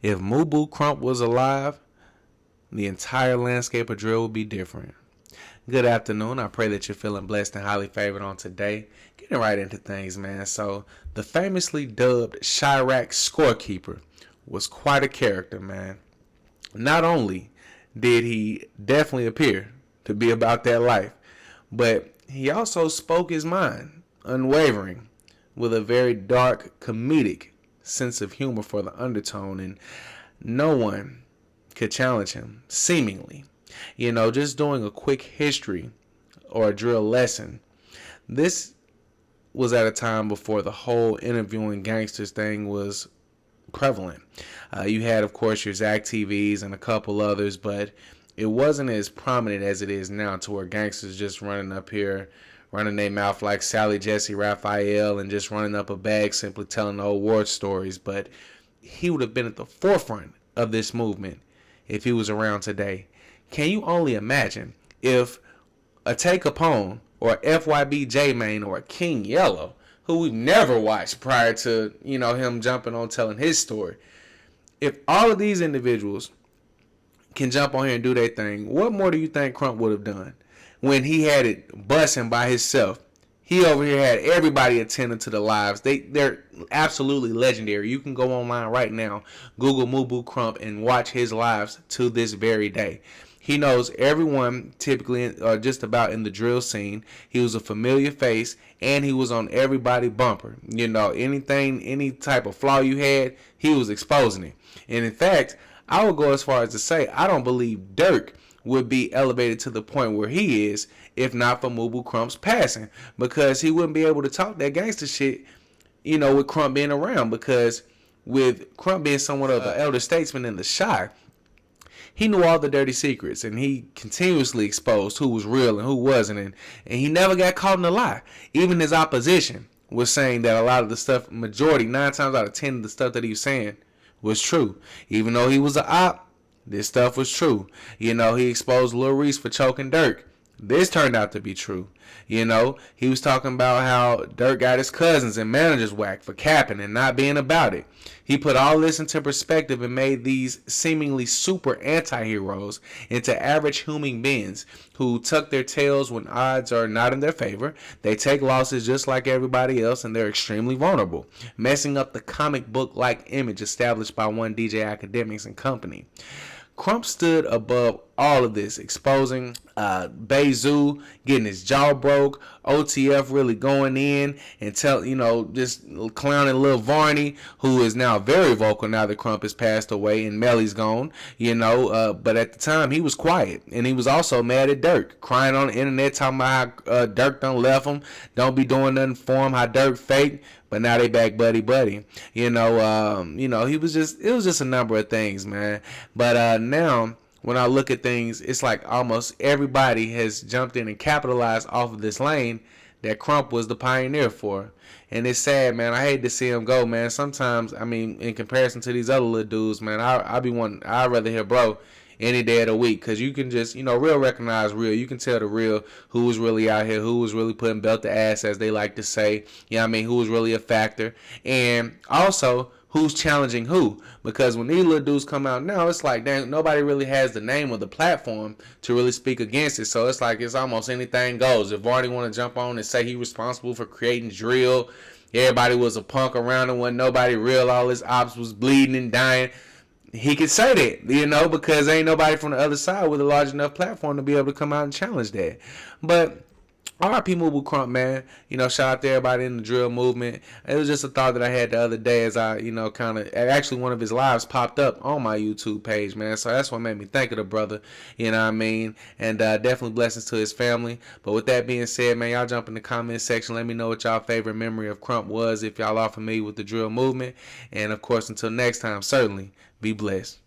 If Mubu Krump was alive, the entire landscape of drill would be different. Good afternoon. I pray that you're feeling blessed and highly favored on today. Getting right into things, man. So, the famously dubbed Chirac scorekeeper was quite a character, man. Not only did he definitely appear to be about that life, but he also spoke his mind, unwavering, with a very dark, comedic sense of humor for the undertone, and no one could challenge him, seemingly. Just doing a quick history or a drill lesson. This was at a time before the whole interviewing gangsters thing was prevalent. You had, of course, your Zach TVs and a couple others, but it wasn't as prominent as it is now, to where gangsters just running up here, running their mouth like Sally Jesse Raphael and just running up a bag simply telling old war stories. But he would have been at the forefront of this movement if he was around today. Can you only imagine if a Tay Capone or FYB J-Mane or a King Yellow, who we've never watched prior to, him jumping on telling his story, if all of these individuals can jump on here and do their thing, what more do you think Krump would have done when he had it busting by himself? He over here had everybody attending to the lives. They're absolutely legendary. You can go online right now, Google Mubu Krump, and watch his lives to this very day. He knows everyone typically or just about in the drill scene. He was a familiar face, and he was on everybody bumper. Anything, any type of flaw you had, he was exposing it. And in fact, I would go as far as to say I don't believe Dirk would be elevated to the point where he is if not for Mubu Krump's passing, because he wouldn't be able to talk that gangster shit, with Krump being around, because with Krump being somewhat of an elder statesman in the Chi, he knew all the dirty secrets, and he continuously exposed who was real and who wasn't, and he never got caught in a lie. Even his opposition was saying that a lot of the stuff, majority, 9 times out of 10 of the stuff that he was saying was true. Even though he was an op, this stuff was true. He exposed Lil Reese for choking Dirk. This turned out to be true. He was talking about how Dirk got his cousins and managers whacked for capping and not being about it. He put all this into perspective and made these seemingly super anti-heroes into average human beings who tuck their tails when odds are not in their favor. They take losses just like everybody else, and they're extremely vulnerable, messing up the comic book-like image established by One DJ Academics and Company. Krump stood above all of this, exposing Bezu, getting his jaw broke, OTF really going in and just clowning Lil Varney, who is now very vocal now that Krump has passed away and Melly's gone, but at the time he was quiet, and he was also mad at Dirk, crying on the internet, talking about how Dirk done left him, don't be doing nothing for him, how Dirk fake. But now they back buddy. He was it was just a number of things, man. But now when I look at things, it's like almost everybody has jumped in and capitalized off of this lane that Krump was the pioneer for. And it's sad, man. I hate to see him go, man. Sometimes, in comparison to these other little dudes, man, I'd rather hear bro any day of the week, because you can just, real recognize real. You can tell the real who was really out here, who was really putting belt to ass, as they like to say. Who was really a factor, and also who's challenging who. Because when these little dudes come out now, it's like, dang, nobody really has the name or the platform to really speak against it. So it's like it's almost anything goes. If Varney want to jump on and say he responsible for creating drill, everybody was a punk around him, when nobody real, all his ops was bleeding and dying, he could say that, because ain't nobody from the other side with a large enough platform to be able to come out and challenge that. But R.I.P. Mubu Krump, man. Shout out to everybody in the drill movement. It was just a thought that I had the other day as I, actually one of his lives popped up on my YouTube page, man. So that's what made me think of the brother, And definitely blessings to his family. But with that being said, man, y'all jump in the comment section. Let me know what y'all favorite memory of Krump was, if y'all are familiar with the drill movement. And of course, until next time, certainly be blessed.